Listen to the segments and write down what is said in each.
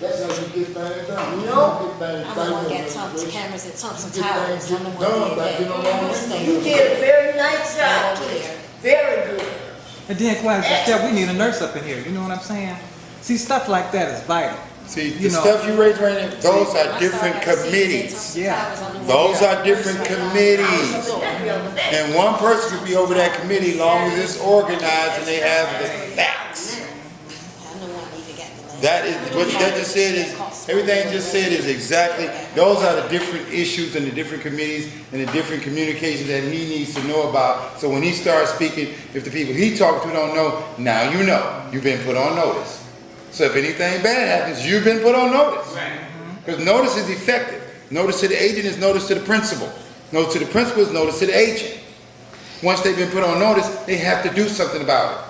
That's how you get things done. No. I'm the one got Thompson cameras and Thompson towers. I'm the one Done, that you know what I mean? You did a very nice job to it. Very good. And then, Quasi, Steph, we need a nurse up in here. You know what I'm saying? See, stuff like that is vital. See, the stuff you raised right now, those are different committees. Yeah. Those are different committees. And one person could be over that committee as long as it's organized and they have the facts. That is, what that just said is, everything just said is exactly, those are the different issues and the different committees and the different communications that he needs to know about. So when he starts speaking, if the people he talking to don't know, now you know, you've been put on notice. So if anything bad happens, you've been put on notice. Because notice is effective. Notice to the agent is notice to the principal. Notice to the principal is notice to the agent. Once they've been put on notice, they have to do something about it.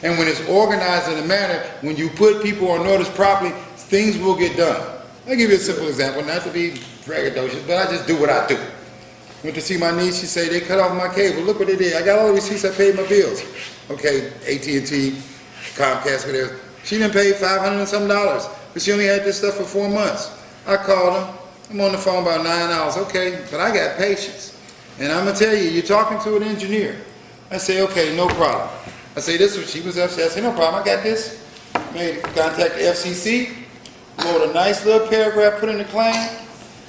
And when it's organized in a manner, when you put people on notice properly, things will get done. I'll give you a simple example, not to be braggadocious, but I just do what I do. Went to see my niece, she said, they cut off my cable. Look what they did. I got all the receipts, I paid my bills. Okay, AT&T, Comcast, whatever. She done paid $500 and some, but she only had this stuff for 4 months. I called her. I'm on the phone about 9 hours. Okay, but I got patience. And I'm going to tell you, you're talking to an engineer. I say, okay, no problem. I say, this was, she was upset. I say, no problem, I got this. Made contact the FCC, wrote a nice little paragraph, put in the claim.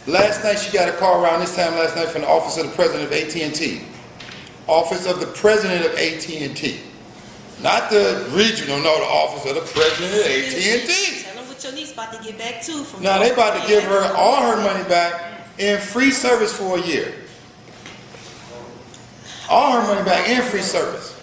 Last night she got a call around this time last night from the office of the president of AT&T. Office of the president of AT&T. Not the regional, no, the office of the president of AT&T. Tell them what your niece about to get back too. From Now they about to give her all her money back in free service for a year. All her money back in free service.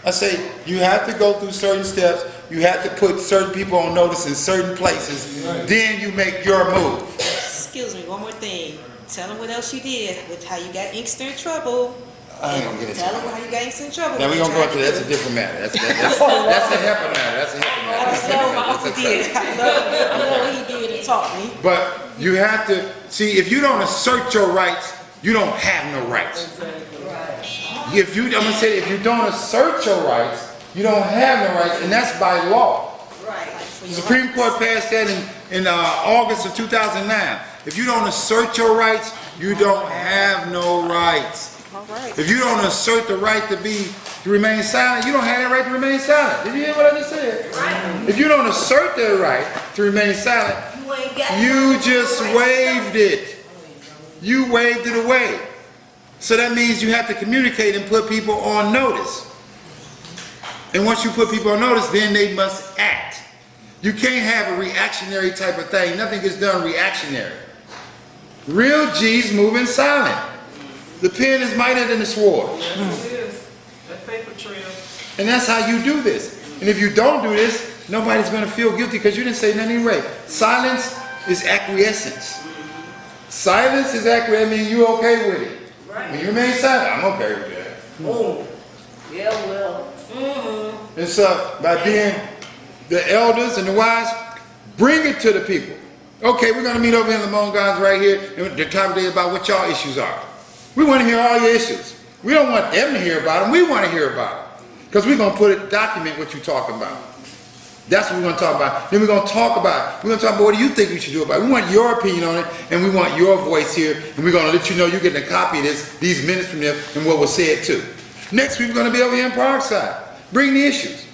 I say, you have to go through certain steps. You have to put certain people on notice in certain places. Then you make your move. Excuse me, one more thing. Tell them what else you did with how you got Inkster in trouble. I ain't gonna get into Tell that. them how you got Inkster in trouble. Now we're gonna go into that. That's a different matter. That's a HEPA matter. That's a HEPA matter. I just love what my uncle did. I love what he did and taught me. But you have to, see, if you don't assert your rights, you don't have no rights. If you, I'm gonna say, if you don't assert your rights, you don't have no rights, and that's by law. The Supreme Court passed that in August of 2009. If you don't assert your rights, you don't have no rights. If you don't assert the right to remain silent, you don't have the right to remain silent. Did you hear what I just said? Right. If you don't assert the right to remain silent, you just waived it. You waved it away. So that means you have to communicate and put people on notice. And once you put people on notice, then they must act. You can't have a reactionary type of thing. Nothing gets done reactionary. Real G's moving silent. The pen is mightier than the sword. Yes, it is. That paper trail. And that's how you do this. And if you don't do this, nobody's going to feel guilty because you didn't say nothing anyway. Silence is acquiescence. Silence is acquiescence. I mean, you okay with it. When you remain silent, I'm okay with that. Oh, yeah, well. And so, by being the elders and the wise, bring it to the people. Okay, we're going to meet over here in Lamont Gardens right here, and the topic is about what y'all issues are. We want to hear all your issues. We don't want them to hear about them. We want to hear about them. Because we're going to put it, document what you're talking about. That's what we're going to talk about. Then we're going to talk about it. We're going to talk about what do you think we should do about it. We want your opinion on it, and we want your voice here, and we're going to let you know you're getting a copy of this, these minutes from them, and what was said too. Next week we're going to be over here in Parkside. Bring the issues.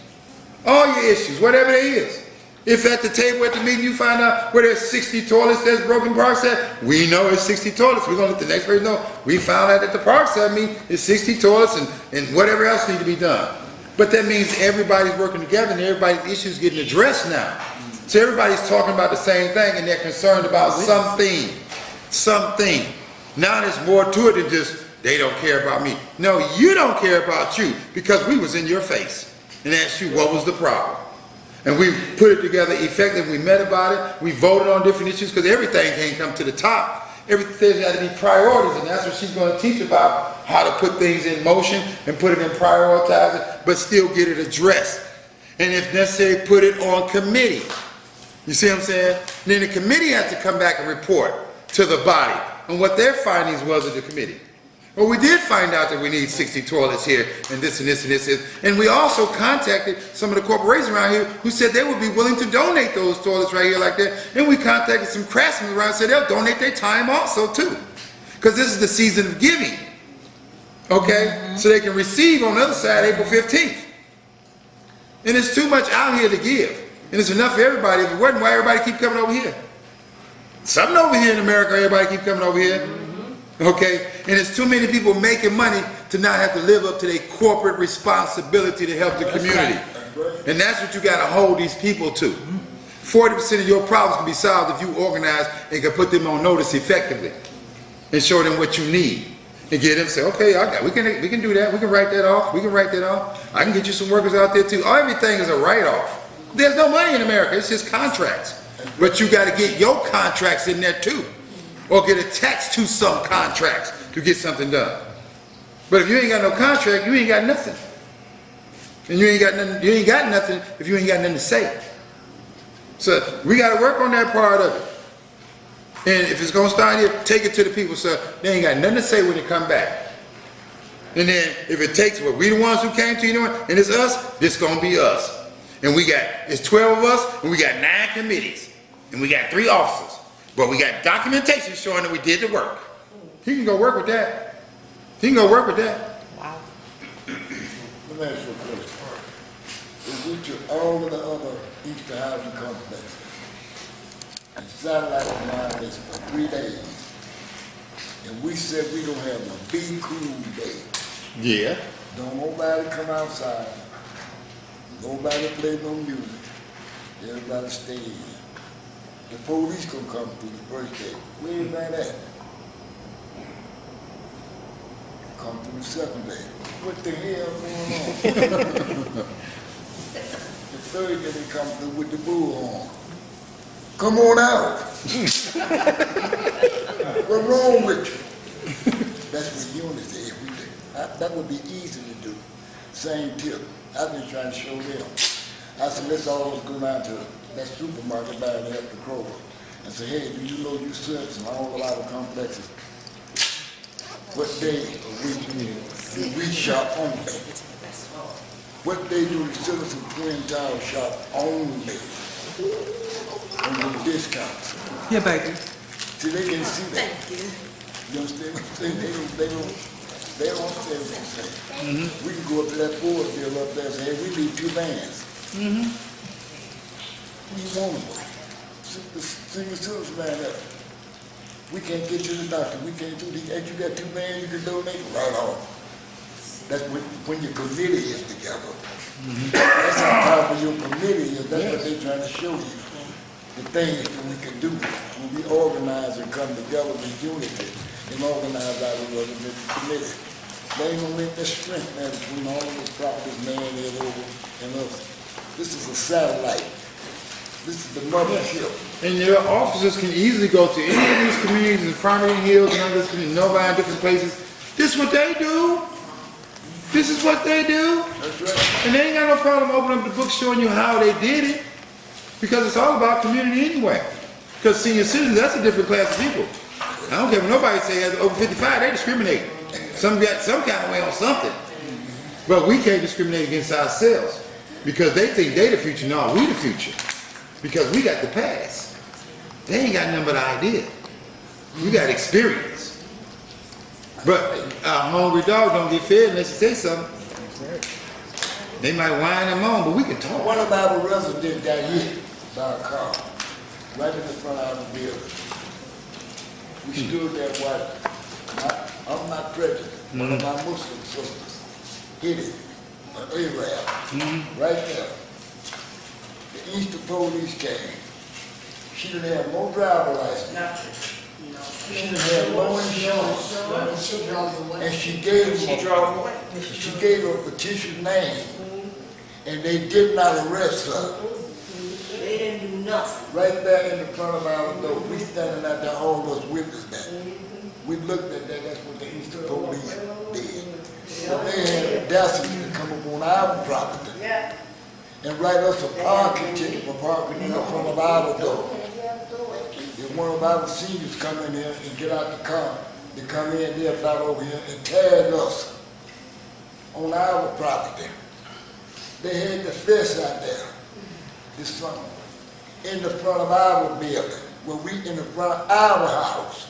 All your issues, whatever it is. If at the table at the meeting you find out where there's 60 toilets that's broken Parkside, we know it's 60 toilets. We're going to let the next person know. We found out at the Parkside meeting it's 60 toilets and whatever else needs to be done. But that means everybody's working together and everybody's issues getting addressed now. So everybody's talking about the same thing and they're concerned about something. Something. Now there's more to it than just they don't care about me. No, you don't care about you because we was in your face and asked you what was the problem. And we put it together effectively. We met about it. We voted on different issues because everything can't come to the top. Everything's got to be priorities, and that's what she's going to teach about, how to put things in motion and put it in prioritizing, but still get it addressed. And if necessary, put it on committee. You see what I'm saying? And then the committee has to come back and report to the body on what their findings was of the committee. Well, we did find out that we need 60 toilets here, and this and this and this. And we also contacted some of the corporations around here who said they would be willing to donate those toilets right here like that. And we contacted some craftsmen around and said they'll donate their time also too. Because this is the season of giving. Okay? So they can receive on the other side April 15th. And it's too much out here to give. And it's enough for everybody. If it wasn't, why everybody keep coming over here? Something over here in America, everybody keep coming over here. Okay? And it's too many people making money to not have to live up to their corporate responsibility to help the community. And that's what you got to hold these people to. 40% of your problems can be solved if you organize and can put them on notice effectively. And show them what you need. And get them to say, okay, we can do that. We can write that off. We can write that off. I can get you some workers out there too. Everything is a write-off. There's no money in America. It's just contracts. But you got to get your contracts in there too. Or get attached to some contracts to get something done. But if you ain't got no contract, you ain't got nothing. And you ain't got nothing if you ain't got nothing to say. So we got to work on that part of it. And if it's going to start here, take it to the people so they ain't got nothing to say when they come back. And then if it takes, well, we the ones who came to you, and it's us, this going to be us. And it's 12 of us, and we got 9 committees. And we got 3 officers. But we got documentation showing that we did the work. He can go work with that. He can go work with that. Wow. Let me ask you a question. If we took all of the other Inkster housing complexes and satellite around this for 3 days, and we said we gonna have a big cool day. Yeah. Don't nobody come outside. Nobody play no music. Everybody stay in. The police gonna come through the first day. Where everybody at? Come through the second day. What the hell going on? The third day they come through with the bullhorn. Come on out. What's wrong with you? That's what unity is. That would be easy to do. Same tip. I've been trying to show them. I said, let's all go down to that supermarket down there at the Kroger and say, hey, do you know you service in all of our complexes? What day of week do we shop only? What day do the Citizen Twin Tower shop only? On the discounts. Yeah, baby. See, they can see that. Thank you. You understand what I'm saying? They don't understand what I'm saying. We can go up to that board bill up there and say, hey, we need 2 vans. We want them. The senior citizens man up. We can't get you the doctor. We can't do the, and you got 2 vans you can donate right off. That's when your committee is together. That's how powerful your committee is. That's what they're trying to show you. The things that we can do when we organize and come together with unity and organize our committee. They ain't gonna make that strength man between all of those properties, man, and us. This is a satellite. This is the mothership. And your officers can easily go to any of these communities in Farmington Hills and others, Novi, different places. This is what they do. This is what they do. That's right. And they ain't got no problem opening up the book showing you how they did it. Because it's all about community anyway. Because senior citizens, that's a different class of people. I don't care what nobody says, over 55, they discriminate. Some got some kind of way on something. But we can't discriminate against ourselves. Because they think they the future. No, we the future. Because we got the past. They ain't got nothing but an idea. We got experience. But a hungry dog don't get fed unless you say something. They might whine them on, but we can talk. One of our residents got hit by a car right in the front of the building. We stood there watching. I'm not prejudiced. One of my Muslim sisters hit it, an Arab, right there. The Easter police came. She didn't have no driver license. She didn't have no insurance. And she gave her a petition name. And they did not arrest her. They didn't do nothing. Right there in the front of our door, we standing out there, all of us witnessed that. We looked at that, that's what the Easter police did. But they had the audacity to come up on our property and write us a parking ticket for parking in the front of our door. If one of our seniors come in here and get out the car, to come in there about over here and tag us on our property. They had the fence out there this summer, in the front of our building, we in the front of our house.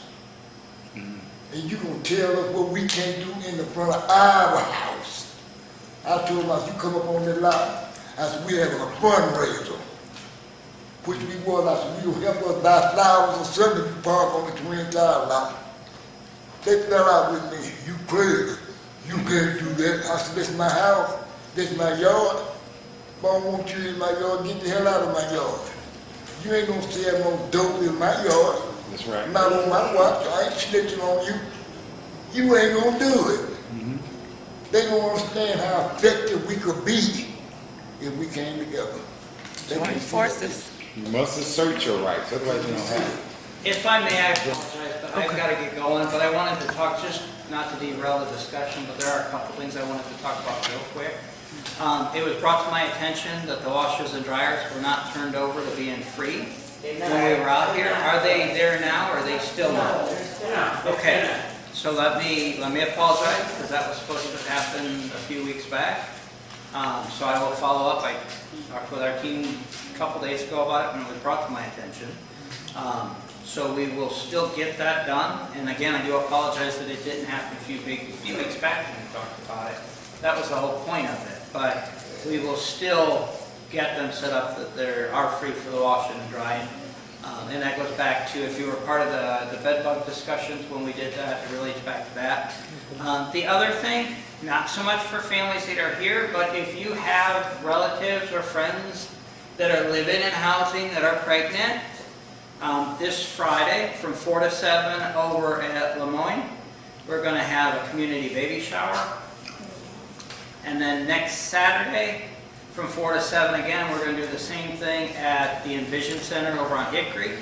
And you gonna tell us what we can't do in the front of our house. I told him, you come up on the lot, I said, we having a fundraiser. Which we was, I said, you help us buy flowers or something to park on the Twin Tower lot. They fell out with me, you crazy. You can't do that. I said, this is my house, this is my yard. If I don't want you in my yard, get the hell out of my yard. You ain't gonna sell no dope in my yard. That's right. Not on my watch, I ain't snitching on you. You ain't gonna do it. They don't understand how effective we could be if we came together. Join forces. You must assert your rights, otherwise you don't have it. If I may, I apologize, but I've got to get going, but I wanted to talk, just not to derail the discussion, but there are a couple things I wanted to talk about real quick. It was brought to my attention that the washers and dryers were not turned over to being free when we were out here. Are they there now, or are they still not? Okay, so let me apologize, because that was supposed to happen a few weeks back. So I will follow up. I talked with our team a couple days ago about it when it was brought to my attention. So we will still get that done. And again, I do apologize that it didn't happen a few weeks back when we talked about it. That was the whole point of it. But we will still get them set up that they are free for the washing and drying. And that goes back to, if you were part of the bed bug discussions when we did that, it relates back to that. The other thing, not so much for families that are here, but if you have relatives or friends that are living in housing that are pregnant, this Friday from 4 to 7 over at Lemoyne, we're going to have a community baby shower. And then next Saturday from 4 to 7 again, we're going to do the same thing at the Envision Center over on Hickory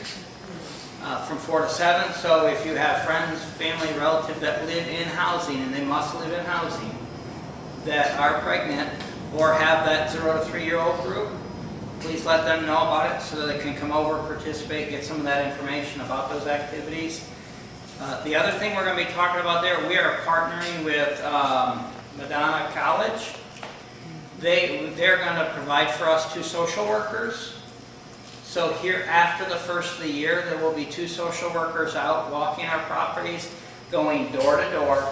from 4 to 7. So if you have friends, family, relatives that live in housing, and they must live in housing, that are pregnant or have that 0 to 3-year-old group, please let them know about it so that they can come over, participate, get some of that information about those activities. The other thing we're going to be talking about there, we are partnering with Madonna College. They're going to provide for us 2 social workers. So here after the first of the year, there will be 2 social workers out walking our properties, going door to door,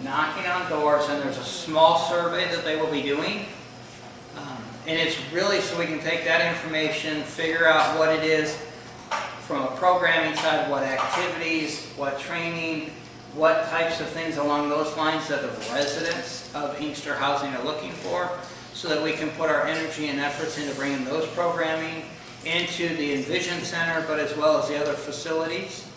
knocking on doors, and there's a small survey that they will be doing. And it's really so we can take that information, figure out what it is from a programming side, what activities, what training, what types of things along those lines that the residents of Inkster housing are looking for, so that we can put our energy and efforts into bringing those programming into the Envision Center, but as well as the other facilities.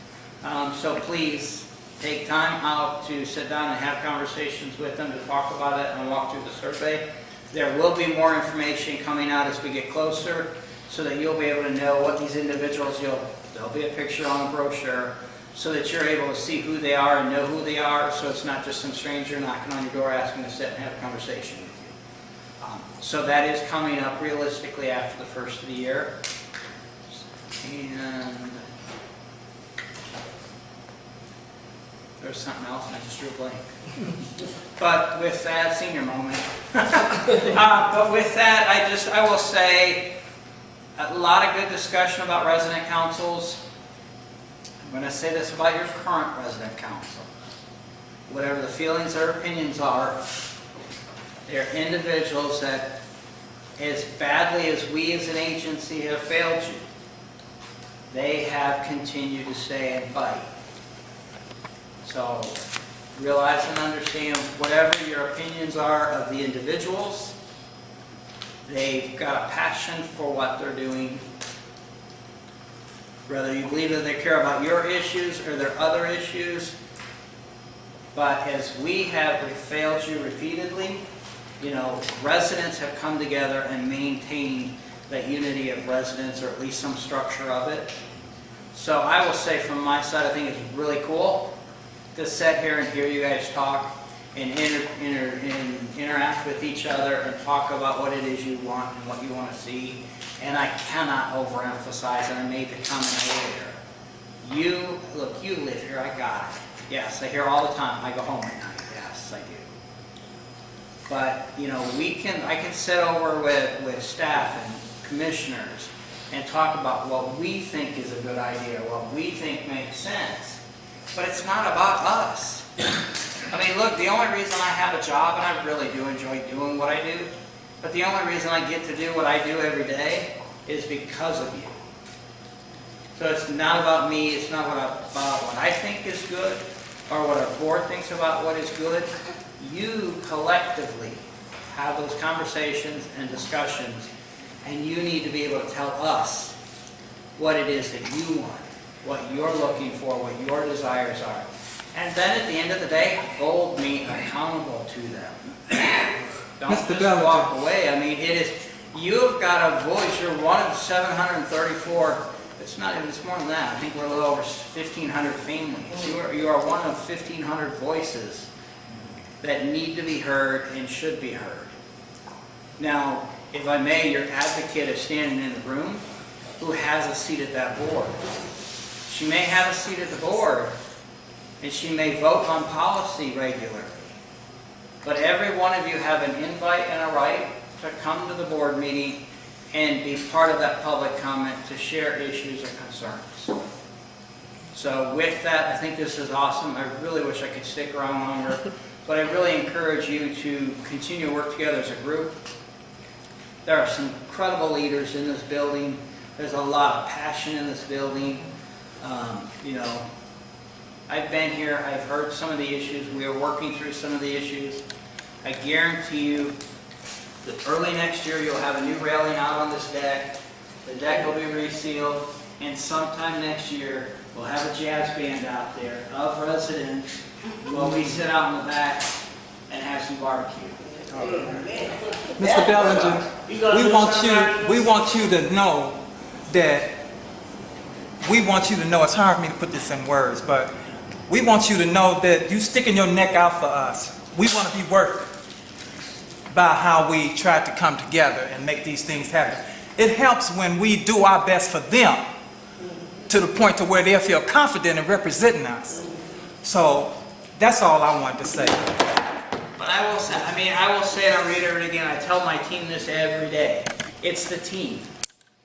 So please take time out to sit down and have conversations with them to talk about it and walk through the survey. There will be more information coming out as we get closer, so that you'll be able to know what these individuals, there'll be a picture on the brochure, so that you're able to see who they are and know who they are, so it's not just some stranger knocking on your door asking to sit and have a conversation with you. So that is coming up realistically after the first of the year. And there's something else, and I just drew a blank. But with that, senior moment. But with that, I will say a lot of good discussion about resident councils. I'm going to say this about your current resident council. Whatever the feelings or opinions are, they're individuals that, as badly as we as an agency have failed you, they have continued to stay and fight. So realize and understand whatever your opinions are of the individuals, they've got a passion for what they're doing. Whether you believe that they care about your issues or their other issues, but as we have failed you repeatedly, residents have come together and maintained that unity of residents, or at least some structure of it. So I will say from my side, I think it's really cool to sit here and hear you guys talk and interact with each other and talk about what it is you want and what you want to see. And I cannot overemphasize, and I made the comment earlier, you live here, I got it. Yes, I hear all the time. I go home at night. Yes, I do. But, you know, I can sit over with staff and commissioners and talk about what we think is a good idea, what we think makes sense. But it's not about us. I mean, look, the only reason I have a job, and I really do enjoy doing what I do, but the only reason I get to do what I do every day is because of you. So it's not about me, it's not about what I think is good, or what our board thinks about what is good. You collectively have those conversations and discussions, and you need to be able to tell us what it is that you want, what you're looking for, what your desires are. And then at the end of the day, hold me accountable to them. Don't Mr. just Bellinger. walk away. I mean, you've got a voice. You're one of 734. It's more than that. I think we're a little over 1,500 families. You are one of 1,500 voices that need to be heard and should be heard. Now, if I may, your advocate is standing in the room who has a seat at that board. She may have a seat at the board, and she may vote on policy regularly. But every one of you have an invite and a right to come to the board meeting and be part of that public comment to share issues or concerns. So with that, I think this is awesome. I really wish I could stick around longer, but I really encourage you to continue to work together as a group. There are some incredible leaders in this building. There's a lot of passion in this building. You know, I've been here, I've heard some of the issues, we are working through some of the issues. I guarantee you that early next year you'll have a new railing out on this deck, the deck will be resealed, and sometime next year we'll have a jazz band out there of residents while we sit out in the back and have some barbecue. Mr. Bellinger, we want you to know that it's hard for me to put this in words, but we want you to know that you sticking your neck out for us. We want to be worth it by how we try to come together and make these things happen. It helps when we do our best for them to the point to where they'll feel confident in representing us. So that's all I wanted to say. But I will say it, I'll reiterate it again, I tell my team this every day. It's the team.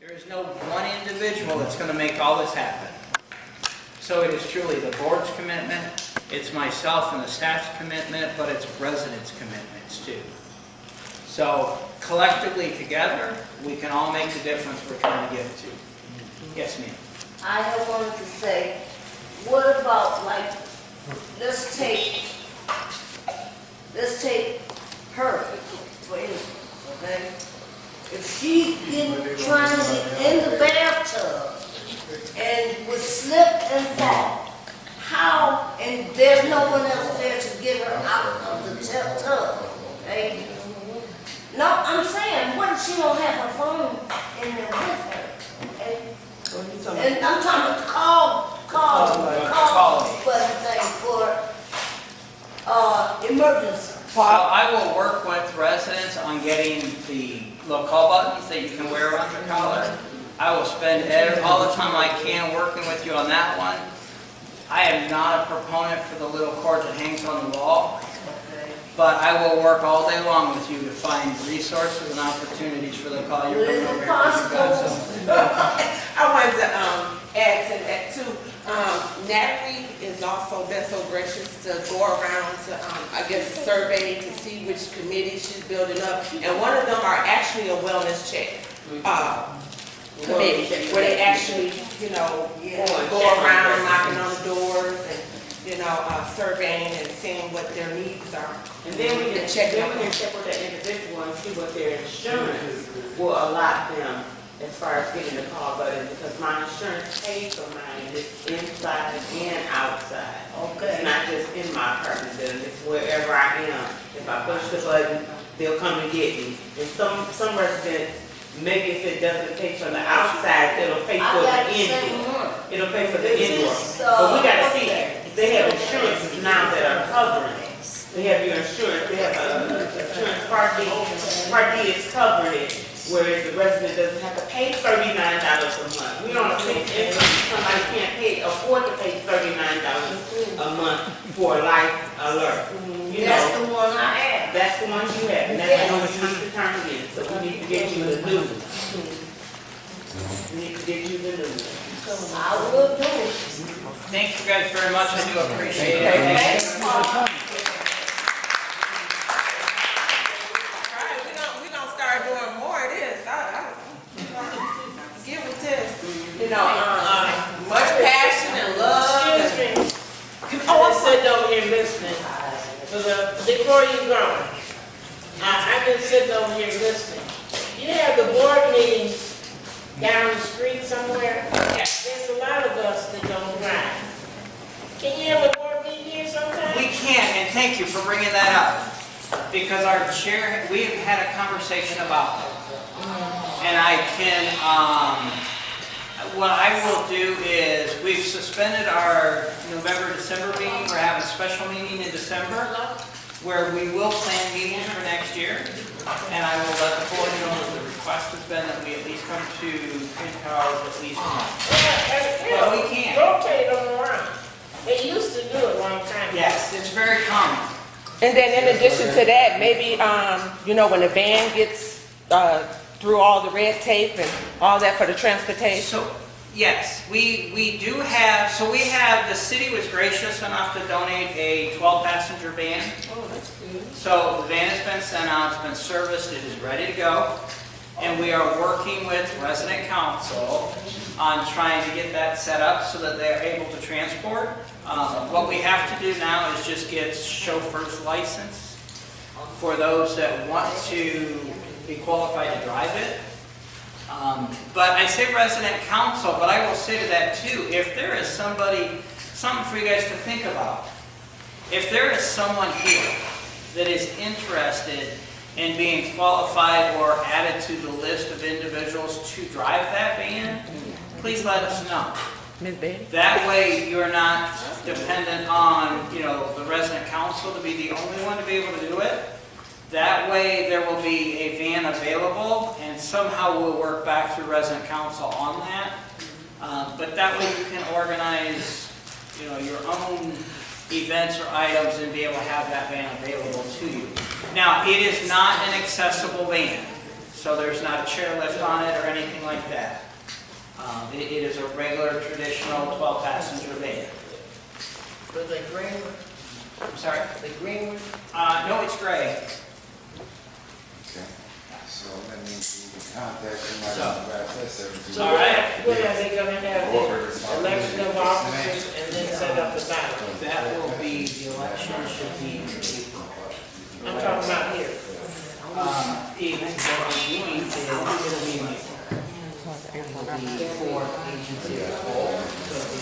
There is no one individual that's going to make all this happen. So it is truly the board's commitment, it's myself and the staff's commitment, but it's residents' commitments too. So collectively together, we can all make the difference we're trying to get to. Yes, ma'am. I have wanted to say, what about, like, let's take her, for instance, okay? If she's trying to get in the bathtub and would slip and fall, how, and there's no one else there to get her out of the tub, okay? No, I'm saying, what if she don't have her phone in there with her? And I'm talking about call button thing for emergency. So I will work with residents on getting the little call buttons that you can wear around your collar. I will spend all the time I can working with you on that one. I am not a proponent for the little cord that hangs on the wall, but I will work all day long with you to find resources and opportunities for the call you're coming over here. I wanted to add to that too. Natalie is also been so gracious to go around to, I guess, survey to see which committee she's building up. And one of them are actually a wellness check committee, where they actually, go around knocking on the doors and, surveying and seeing what their needs are. And then we can check with that individual and see what their insurance will allot them as far as getting the call button, because my insurance pays for mine. It's inside and outside. Okay. It's not just in my apartment building, it's wherever I am. If I push the button, they'll come and get me. And some residents, maybe if it doesn't pay for the outside, it'll pay for the indoor. It'll pay for the indoor. But we gotta see, they have insurances now that are covering it. They have your insurance, they have insurance Part D. Part D is covering it, whereas the resident doesn't have to pay $39 a month. We don't think somebody can't afford to pay $39 a month good doing. Thank you guys very much, I do appreciate it. Thank you. All right, we gonna start doing more of this. Get with this. You know, much passion and love. Excuse me. I'm sitting over here listening. Before you go, I've been sitting over here listening. You have the board meetings down the street somewhere? Yes. There's a lot of us that don't drive. Can you have a board meeting here sometime? We can, and thank you for bringing that up, because our chair, we have had a conversation about that. And I can, what I will do is, we've suspended our November, December meeting. We're having a special meeting in December, where we will plan meetings for next year. And I will let the board know that the request has been that we at least come to Twin Towers at least once. Well, we can. Rotate them around. They used to do it a long time ago. Yes, it's very common. And then in addition to that, maybe, you know, when the van gets through all the red tape and all that for the transportation. So, yes, we do have, so we have, the city was gracious enough to donate a 12-passenger van. Oh, that's good. So the van has been sent out, it's been serviced, it is ready to go. And we are working with resident council on trying to get that set up so that they're able to transport. What we have to do now is just get chauffeur's license for those that want to be qualified to drive it. But I say resident council, but I will say to that too, if there is somebody, something for you guys to think about. If there is someone here that is interested in being qualified or added to the list of individuals to drive that van, please let us know. Ms. Betty? That way you're not dependent on, you know, the resident council to be the only one to be able to do it. That way there will be a van available and somehow we'll work back through resident council on that. But that way you can organize, you know, your own events or items and be able to have that van available to you. Now, it is not an accessible van, so there's not a chairlift on it or anything like that. It is a regular, traditional 12-passenger van. But the green one, I'm sorry? the green one, No, it's gray. So that means you can contact somebody So- about that service. All right. When are they gonna have the election of officers and then set up the ballot? That will be, the election should be in April. I'm talking about here. Even what we're doing is, it'll be in April. It will be for agency as a whole, so it'll be